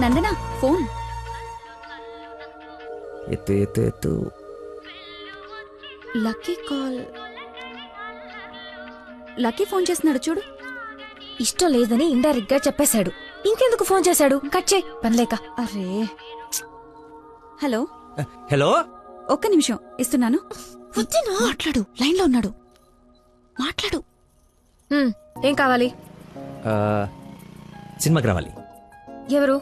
Nandana phone ఎత్తు ఎత్తు ఎత్తు. Lucky call. లక్కీ ఫోన్ చేస్తున్నాడు చూడు. ఇష్టం లేదని ఇండైరెక్ట్ గా చెప్పేశాడు. ఇంకెందుకు ఫోన్ చేశాడు? కట్ చేయి పనిలేక. అరే హలో హలో, ఒక్క నిమిషం ఇస్తున్నాను. మాట్లాడు, లైన్ లో ఉన్నాడు. మాట్లాడు. ఏం కావాలి? సినిమాకి రావాలి. ఎవరు?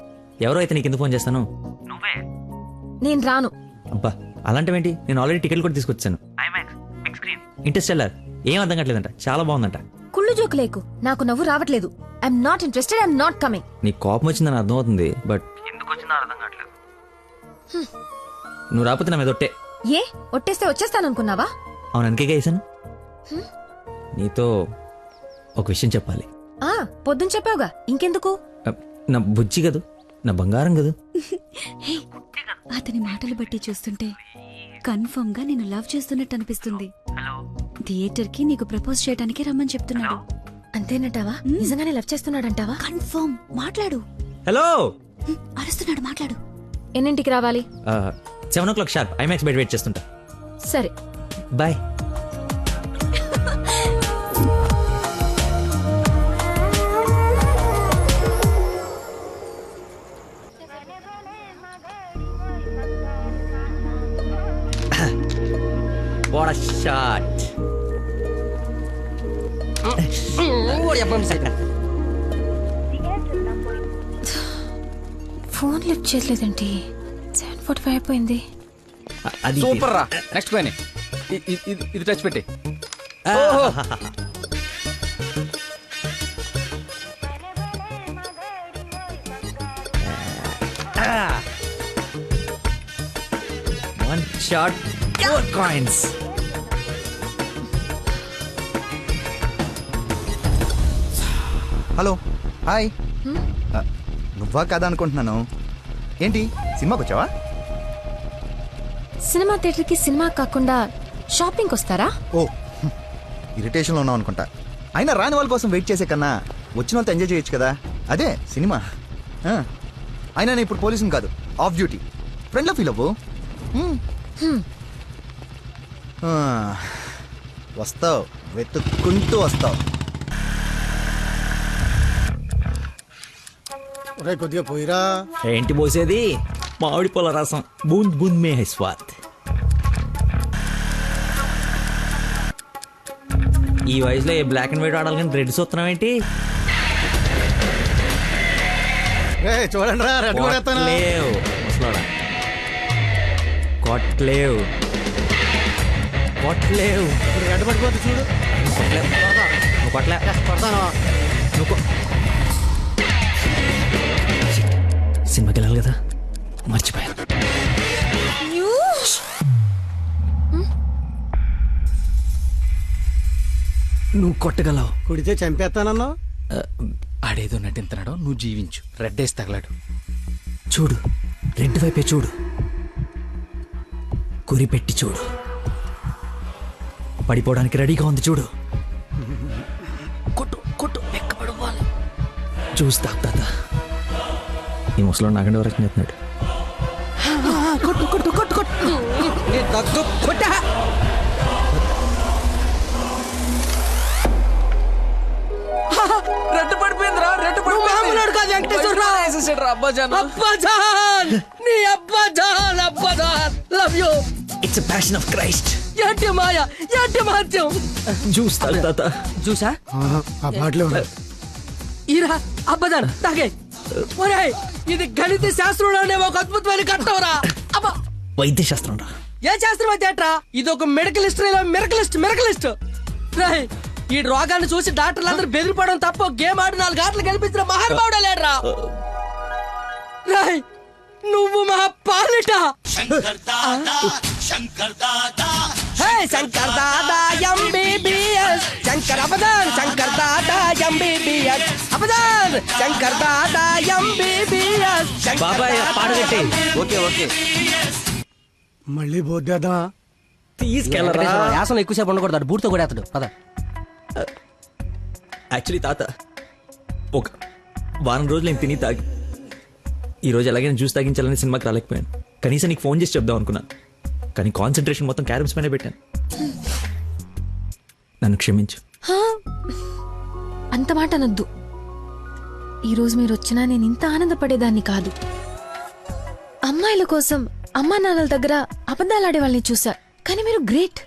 ఎవరో అయితే నీకు ఎందుకు ఫోన్ చేస్తాను? నేను రాను. అబ్బా అలాంటివేంటి, నేను ఆల్రెడీ టికెట్ కూడా తీసుకొచ్చాను. ఇంటర్స్టెల్లార్ ఏం అర్థం కావట్లేదంట, చాలా బాగుందంట. కుళ్ళు జోకు లేకు, నాకు నవ్వు రావట్లేదు. I'm not interested, I'm not coming. నీకు కోపం వచ్చిందని అర్థం అవుతుంది, బట్ ఎందుకు వచ్చిందో అర్థం కావట్లేదు. నువ్వు రాకపోతే నా మీద ఒట్టే. ఏ ఒట్టేస్తే వచ్చేస్తాననుకున్నావా? అవును, అందుకే వేసాను. నీతో ఒక విషయం చెప్పాలి. పొద్దున చెప్పావుగా, ఇంకెందుకు? నా బుజ్జి కదూ, నా బంగారం కదూ. అతని మాటలు బట్టి చూస్తుంటే కన్ఫర్మ్ గా నేను లవ్ చేస్తున్నట్టు అనిపిస్తుంది. థియేటర్ కి నీకు ప్రపోజ్ చేయడానికి రమ్మని చెప్తున్నాడు. అంతేనంటావా? నిజంగానే లవ్ చేస్తున్నాడంటావా? కన్ఫర్మ్. మాట్లాడు. హలో. అరుస్తున్నాడు, మాట్లాడు. ఎన్నింటికి రావాలి? 7 o'clock షార్ప్ ఐమాక్స్ బయట వెయిట్ చేస్తుంటా. సరే bye. What a shot. Phone lift చేయలేదండి. 7:45 అయిపోయింది. అది సూపర్ రా. నెక్స్ట్ పైన ఇది టచ్ పెట్టి. One shot, 4 coins. Hello, hi. నువ్వా కాదా అనుకుంటున్నాను. ఏంటి సినిమాకి వచ్చావా? సినిమా థియేటర్ కి సినిమా కాకుండా షాపింగ్ వస్తారా? ఓ, ఇరిటేషన్లో ఉన్నావు అనుకుంటా. అయినా రాని వాళ్ళ కోసం వెయిట్ చేసే కన్నా వచ్చిన వాళ్ళతో ఎంజాయ్ చేయొచ్చు కదా, అదే సినిమా. అయినా నేను ఇప్పుడు పోలీసుని కాదు, ఆఫ్ డ్యూటీ. ఫ్రెండ్లో ఫీల్ అవ్వు. వస్తావు, వెతుక్కుంటూ వస్తావు. కొద్దిగా పోయిరా. ఏంటి పోసేది? మామిడి పొల రసం. బూంద్ బూంద్ మే హై స్వాద్. ఈ వయసులో ఏ బ్లాక్ అండ్ వైట్ ఆడాలి కానీ రెడ్ చూస్తున్నాం ఏంటి? చూడండి రా, రెడ్ కూడా ఎత్తాను. కొట్లేవు ముసలోడా, కొట్లేవు కొట్లేవు. రెడ్ పడిపోతే చూడు. కొట్లేవు, నువ్వు కొట్లే. కొడతాను. నువ్వు సినిమాకి వెళ్ళాలి కదా, మర్చిపోయాను. నువ్వు కొట్టగలవు. కుడితే చంపేస్తానన్నా. ఆడేదో నటింతనాడో, నువ్వు జీవించు. రెడ్ వేసి తగలాడు. చూడు, రెడ్ వైపే చూడు, గురి పెట్టి చూడు. పడిపోవడానికి రెడీగా ఉంది చూడు. కొట్టు కొట్టు, ఎక్కబడవాలి. చూస్తా తాత. ఈ ముసలో నాగండి వరకు చేస్తున్నాడు. కొట్టు కొట్టు కొట్టు కొట్టు. కొట్ట. రెడ్ పడిపోయిందిరా, రెడ్ పడిపోయింది కాదు. వెంకటేశ్వరరావు అబ్బాజాన్. అబ్బాజాన్, నీ అబ్బాజాన్, అబ్బాజాన్ love you. It's a passion of Christ. ఏంటి మాయ, ఏంటి మహత్యం. చూస్తా తాత. చూసా ఆ బాటలో ఈరా అబ్బదాన్ తాగే. ఒరేయ్, ఇది గణిత శాస్త్రంలోనే ఒక అద్భుతమైన కట్టవరా. అబ్బా, వైద్య శాస్త్రం రా. ఏ శాస్త్రం అయితే ఏట్రా? ఇది ఒక మెడికల్ హిస్టరీలో మిరకలిస్ట్. రేయ్, ఈ రోగాన్ని చూసి డాక్టర్లు అందరూ బెదిరిపోవడం తప్ప గేమ్ ఆడి 4 ఆటలు గెలిపించిన మహానుభావుడు లేడ్రా. రేయ్, నువ్వు మా పాలిట. Shankar Dada MBBS. Shankar అబదాన్, Shankar Dada MBBS. అబదాన్, Shankar Dada MBBS. బాబాయ్ పాడగట్టి. ఓకే ఓకే, మళ్ళీ పోద్దేదా? తీసుకెళ్ళరా. యాసన ఎక్కువసేపు ఉండకూడదు, బూర్తో కూడా అతడు పద. యాక్చువల్లీ తాత, ఒక వారం రోజులు నేను తిని తాగి ఈ రోజు ఎలాగైనా జ్యూస్ తాగించాలని సినిమాకి రాలేకపోయాను. కనీసం నీకు ఫోన్ చేసి చెప్దాం అనుకున్నాను, కానీ కాన్సన్ట్రేషన్ మొత్తం క్యారమ్స్ పైన పెట్టాను. నన్ను క్షమించు. హా, అంత మాట అనొద్దు. ఈరోజు మీరు వచ్చినా నేను ఇంత ఆనందపడేదాన్ని కాదు. అమ్మాయిల కోసం అమ్మా నాన్నల దగ్గర అబద్ధాలాడే వాళ్ళని చూసా, కానీ మీరు గ్రేట్.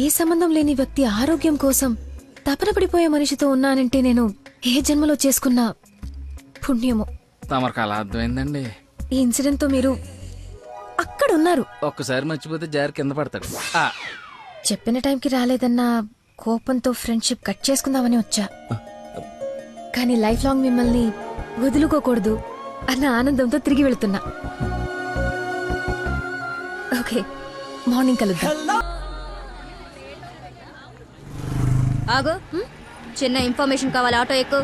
ఏ సంబంధం లేని వ్యక్తి ఆరోగ్యం కోసం తపన పడిపోయే మనిషితో ఉన్నానంటే నేను ఏ జన్మలో చేసుకున్న పుణ్యమో. తమరికి అలా అర్థమైందండి. ఈ ఇన్సిడెంట్ తో మీరు అక్కడ ఉన్నారు. ఒక్కసారి మర్చిపోతే జారి కింద పడతాడు. చెప్పిన టైంకి రాలేదన్న కోపంతో ఫ్రెండ్షిప్ కట్ చేసుకుందామని వచ్చా, కానీ లైఫ్ లాంగ్ మిమ్మల్ని వదులుకోకూడదు అన్న ఆనందంతో తిరిగి వెళుతున్నా. ఓకే, మార్నింగ్ కలుద్దాం. ఆగు, చిన్న ఇన్ఫర్మేషన్ కావాలి. ఆటో ఎక్కు.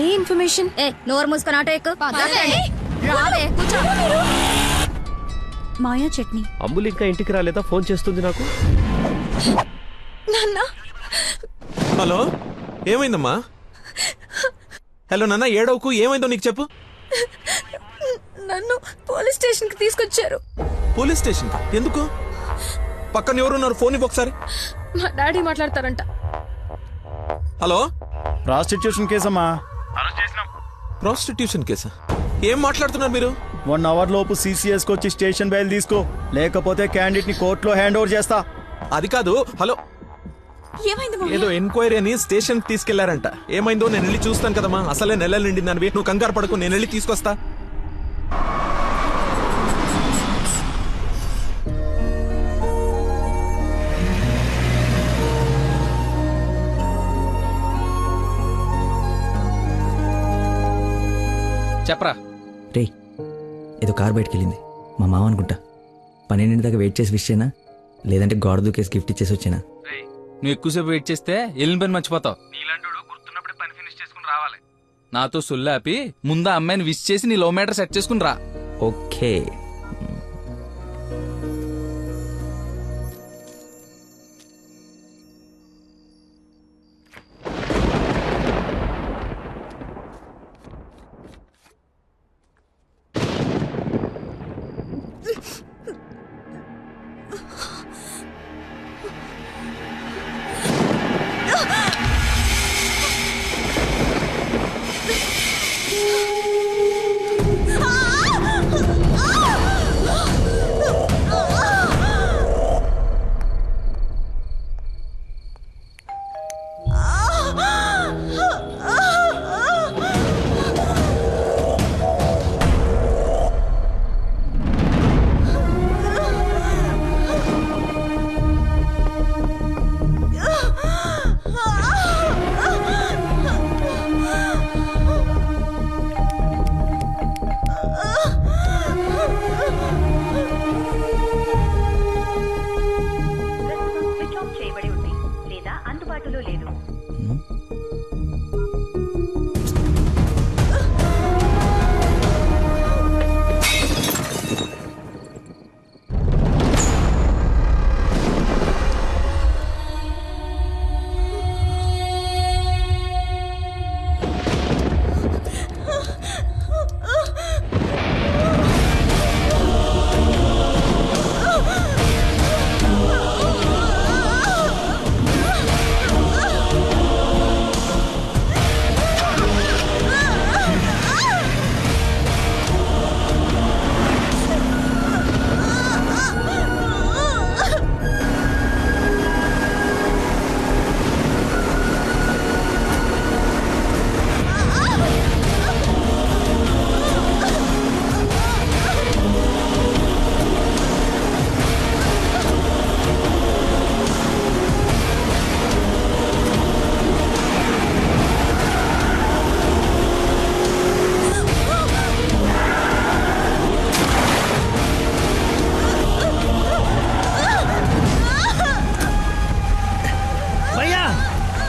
ఏ ఇన్ఫర్మేషన్? ఏ నోరు మూసుకొని ఆటో ఎక్కు. రావే, కూర్చో. మాయా చట్నీ. అంబులు ఇంకా ఇంటికి రాలేదా? ఫోన్ చేస్తుంది నాకు. నాన్న, హలో, ఏమైందమ్మా? హలో నాన్న, ఏడవకు. ఏమైందో నీకు చెప్పు. నన్ను పోలీస్ స్టేషన్ కి తీసుకొచ్చారు. పోలీస్ స్టేషన్ ఎందుకు? పక్కన ఎవరున్నారు? ఫోన్ ఇవ్వు ఒకసారి. మా డాడీ మాట్లాడతారంట. హలో, ప్రాస్టిట్యూషన్ కేసమ్మా. ప్రాస్టిట్యూషన్ కేసా? ఏం మాట్లాడుతున్నారు మీరు? 1 అవర్ లోపు CCS కి వచ్చి స్టేషన్ బయలు తీసుకో, లేకపోతే క్యాండిడేట్ ని కోర్టులో హ్యాండ్ ఓవర్ చేస్తా. అది కాదు. హలో, ఏదో ఎంక్వైరీ అని స్టేషన్ కి తీసుకెళ్లారంట. ఏమైందో నేను వెళ్ళి చూస్తాను కదమ్మా. అసలే నెలలు నిండిందానివి. నువ్వు కంగారు పడకు, నేను వెళ్ళి తీసుకొస్తా. చెప్పరా. రే, ఏదో కార్ బయటకు వెళ్ళింది. మా మామ అనుకుంటా. 12 దాకా వెయిట్ చేసి విష్ చేయనా, లేదంటే గోడ దూకేసి గిఫ్ట్ ఇచ్చేసి వచ్చేనా? నువ్వు ఎక్కువసేపు వెయిట్ చేస్తే వెళ్ళిన పని మర్చిపోతావు. నీలాంటి గుర్తున్నప్పుడే పని ఫినిష్ చేసుకుని రావాలి. నాతో సొల్లాపి ముందు ఆ అమ్మాయిని విష్ చేసి నీ లవ్ మ్యాటర్ సెట్ చేసుకుని రా. ఓకే.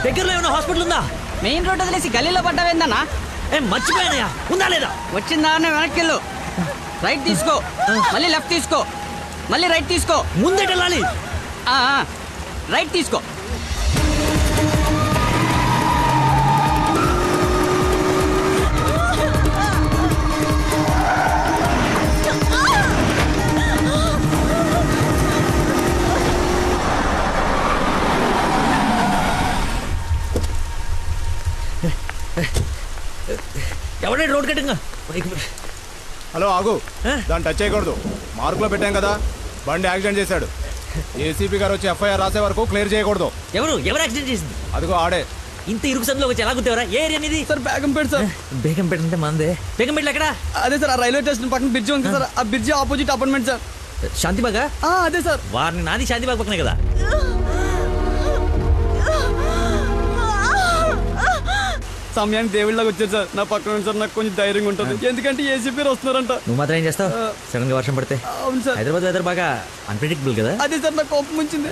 దగ్గరలో ఏమైనా హాస్పిటల్ ఉందా? మెయిన్ రోడ్ వదిలేసి గల్లీలో పడ్డావేందన్నా? ఏం మర్చిపోయానయ్యా, ఉందా లేదా? వచ్చిందా వెనక్కి రైట్ తీసుకో, మళ్ళీ లెఫ్ట్ తీసుకో, మళ్ళీ రైట్ తీసుకో. ముందేటి వెళ్ళాలి. రైట్ తీసుకో. ఎవడే రోడ్ కట్టింగా హలో ఆగు, దాన్ని టచ్ చేయకూడదు. మార్కులో పెట్టాం కదా, బండి యాక్సిడెంట్ చేశాడు. ఏసీపీ గారు వచ్చి ఎఫ్ఐఆర్ రాసే వరకు క్లియర్ చేయకూడదు. ఎవరు యాక్సిడెంట్ చేసింది? అదిగో ఆడే. ఇంత ఇరుకు సందులో వచ్చి ఎలా గుర్తేవరా? ఏ ఏరియా అనేది? Sir Begumpet sir. బేగంపేట అంటే మందే. బేగంపేట ఎక్కడ? అదే సార్, ఆ రైల్వే స్టేషన్ పక్కన బ్రిడ్జ్ ఉంది సార్, ఆ బ్రిడ్జ్ ఆపోజిట్ అపార్ట్మెంట్ సార్. శాంతిబాగా? అదే సార్. వారిని నాది శాంతిబాగ్ పక్కనే కదా. సమయానికి దేవుళ్ళగా వచ్చారు సార్. నా పక్కన సార్ నాకు కొంచెం ధైర్యంగా ఉంటుంది, ఎందుకంటే ఏసీపీ వస్తున్నారంట. నువ్వు మాత్రం ఏం చేస్తావు? సడన్ గా వర్షం పడితే? అవును సార్. హైదరాబాద్ వెదర్ బాగా అన్ప్రెడిక్టబుల్ కదా. అదే సార్, నాకు కోపం వచ్చింది.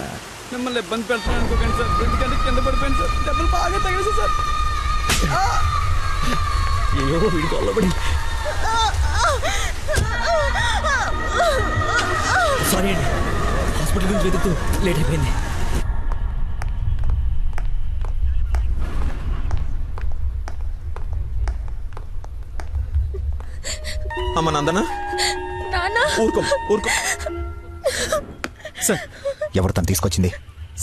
మిమ్మల్ని ఇబ్బంది పెడతాను అనుకోకండి సార్, ఎందుకంటే కింద పడిపోయింది సార్, దెబ్బలు బాగా తగిలేసి సార్. అయ్యో వీడికి వల్లబడి. సారీ అండి, హాస్పిటల్ గురించి వెతుకుతూ లేట్ అయిపోయింది. అమ్మ నందనా, ఊరుకో ఊరుకో. సార్, ఎవరు తను తీసుకొచ్చింది?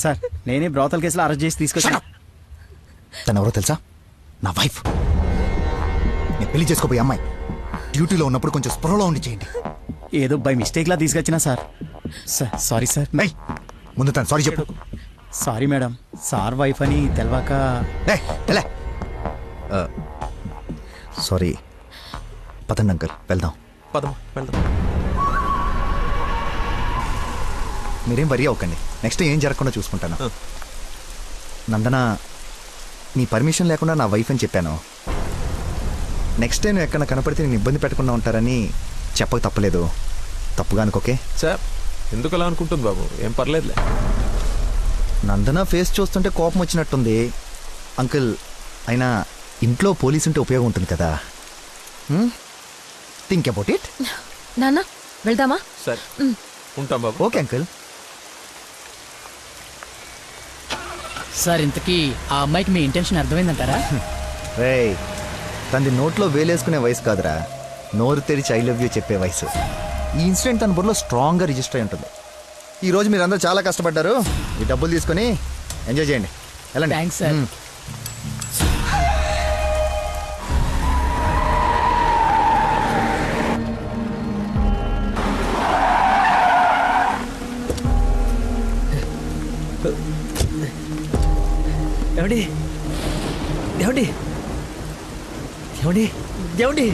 సార్, నేనే బ్రోతల్ కేసులో అరెస్ట్ చేసి తీసుకొచ్చాను. తను ఎవరో తెలుసా? నా వైఫ్. నేను పెళ్లి చేసుకోబోయే అమ్మాయి. డ్యూటీలో ఉన్నప్పుడు కొంచెం స్పృహలో ఉండి చేయండి. ఏదో బై మిస్టేక్ లా తీసుకొచ్చినా సార్. Sorry sir. ముందు తను సారీ చెప్పు. సారీ మేడం, సార్ వైఫ్ అని తెలవాక. సారీ. పదండి అంకల్, వెళ్దాం. వెళ్దాం. మీరేం వరి అవ్వకండి, నెక్స్ట్ ఏం జరగకుండా చూసుకుంటాను. నందన, నీ పర్మిషన్ లేకుండా నా వైఫ్ అని చెప్పాను. నెక్స్ట్ టైం ఎక్కడ కనపడితే నేను ఇబ్బంది పెట్టకుండా ఉంటారని చెప్పక తప్పలేదు. తప్పుగా అనుకోకే. సార్, ఎందుకు అలా అనుకుంటుంది బాబు? ఏం పర్లేదులే. నందన ఫేస్ చూస్తుంటే కోపం వచ్చినట్టుంది. అంకుల్, అయినా ఇంట్లో పోలీసు ఉంటే ఉపయోగం ఉంటుంది కదా. Think about it. నాన్న వెళ్దామా? సరే, ఉంటాం బాబు. Okay uncle. సార్, ఇంతకీ ఆ అమ్మాయికి మీ ఇంటెన్షన్ అర్థమైందంటారా? రేయ్, తనది నోట్లో వేలేసుకునే వయసు కాదురా, నోరు తెరిచి ఐ లవ్ యూ చెప్పే వయసు. ఈ ఇన్సిడెంట్ తన బుర్రలో స్ట్రాంగ్గా రిజిస్టర్ అయి ఉంటుంది. ఈరోజు మీరు అందరూ చాలా కష్టపడ్డారు. ఈ డబ్బులు తీసుకొని ఎంజాయ్ చేయండి. వెళ్ళండి. Thanks sir. ఏమండి ఏమండి ఏమండి ఏమండి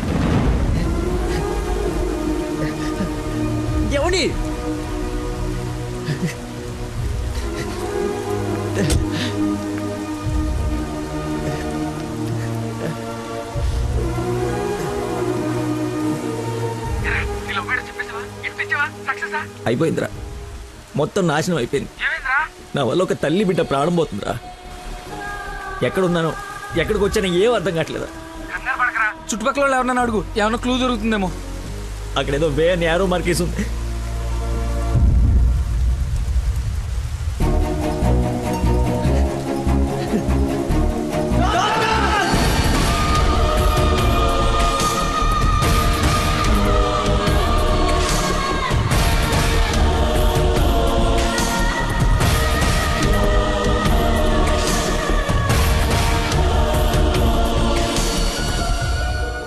ఏమండి అయిపోయిందిరా, మొత్తం నాశనం అయిపోయింది. నా వల్ల ఒక తల్లి బిడ్డ ప్రాణం పోతుందిరా. ఎక్కడున్నానో ఎక్కడికి వచ్చానో ఏం అర్థం కావట్లేదా. చుట్టుపక్కల వాళ్ళు ఎవరన్నా అడుగు, ఏమన్నా క్లూ దొరుకుతుందేమో. అక్కడేదో వే అని యారో మార్కేసి ఉంది.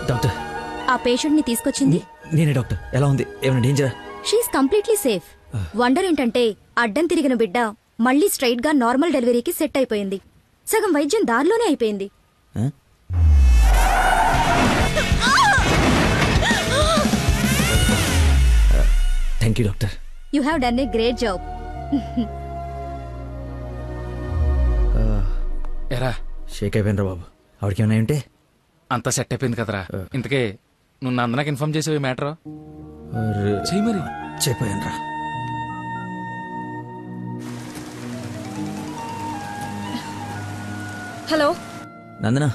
డాక్టర్, ఆ పేషెంట్ ని తీసుకొచ్చింది నేనే డాక్టర్. ఎలా ఉంది? ఏమైనా డేంజరా? She's completely safe. వండర్ ఏంటంటే అడ్డం తిరిగిన బిడ్డ మళ్ళీ స్ట్రైట్ గా నార్మల్ డెలివరీకి సెట్ అయిపోయింది. సగం వైద్యం దారిలోనే అయిపోయింది. Thank you doctor. You have done a great job. ఎరా షేక్ అయిపోయినరా బాబు. ఆవిడకి ఏమైనా ఉంటే అంతా సెట్ అయిపోయింది కదరా. ఇంతకే నువ్వు నందనకి ఇన్ఫార్మ్ చేసేవి మ్యాటర్ చెయ్యి మరి. చెప్పాను రా. హలో నందన,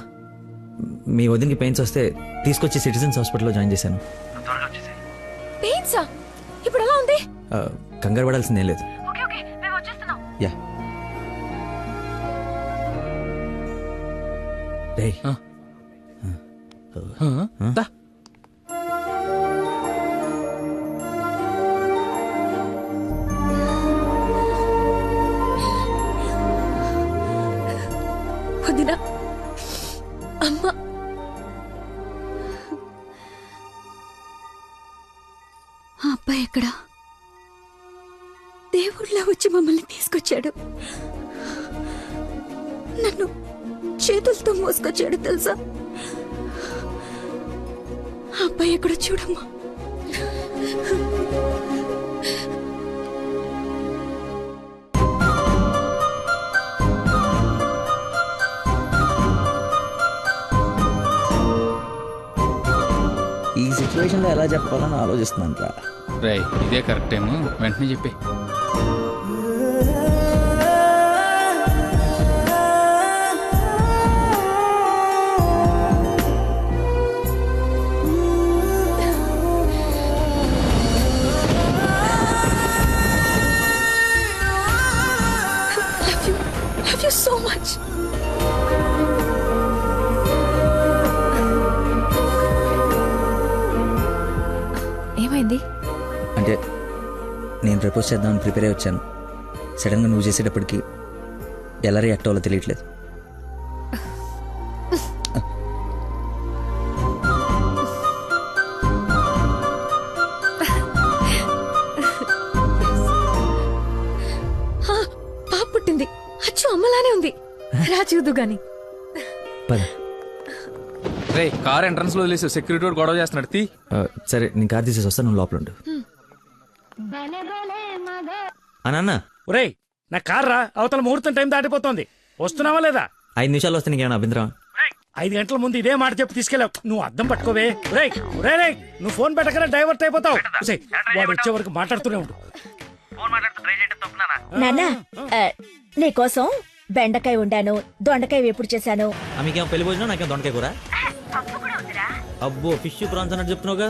మీ వదినకి పెయిన్స్ వస్తే తీసుకొచ్చి సిటిజన్స్ హాస్పిటల్లో జాయిన్ చేశాను. పెయిన్సా? ఇప్పుడు ఎలా ఉంది? కంగారు పడాల్సిందేం లేదు. యా. రేయ్, వదినా, అమ్మా ఆ అబ్బాయి ఎక్కడా? దేవుళ్ళ వచ్చి మమ్మల్ని తీసుకొచ్చాడు. నన్ను చేతులతో మోసుకొచ్చాడు తెలుసా? ఆ అబ్బాయి ఎక్కడో చూడమ్మా. ఈ సిచ్యువేషన్ లో ఎలా చెప్పాలని ఆలోచిస్తున్నాను రా. రే ఇదే కరెక్ట్ టైం, వెంటనే చెప్పి. Love you so much. ఏమైంది? అంటే నేను ప్రపోజ్ చేద్దామని ప్రిపేర్ అయి వచ్చాను. సడన్గా నువ్వు చేసేటప్పటికి ఎలా రియాక్ట్ అవ్వాలో తెలియట్లేదు. పాప పుట్టింది. అచ్చు అమ్మలానే ఉంది. రా చూదు గాని. పద. రే కార్ ఎంట్రన్స్ లో వదిలేసి సెక్యూరిటీ వాడు గొడవ చేస్తున్నాడు. తీ. సరే నేను కార్ తీసేసి వస్తాను, నువ్వు లోపల ఉండు. అన్న ఒరేయ్ నా కార్ రా, అవతల ముహూర్తం టైం దాటిపోతుంది. వస్తున్నావా లేదా? 5 నిమిషాలు వస్తే నీకేమైనా అభ్యంతరం? 5 గంటల ముందు ఇదే మాట చెప్పి తీసుకెళ్ళావు. నువ్వు అద్దం పట్టుకోవే. రేయ్ రేయ్ నువ్వు ఫోన్ పెట్టకనే డైవర్ట్ అయిపోతావు. వాడు వచ్చే వరకు మాట్లాడుతూనే ఉండు. నాన్న నీకోసం బెండకాయ వండాను, దొండకాయ వేపుడు చేశాను. మీకేమో పెళ్లి భోజనం, నాకేమో దొండకాయ కూర. అబ్బో ఫిష్ ప్రాన్స్ అన్నట్టు చెప్తున్నావుగా.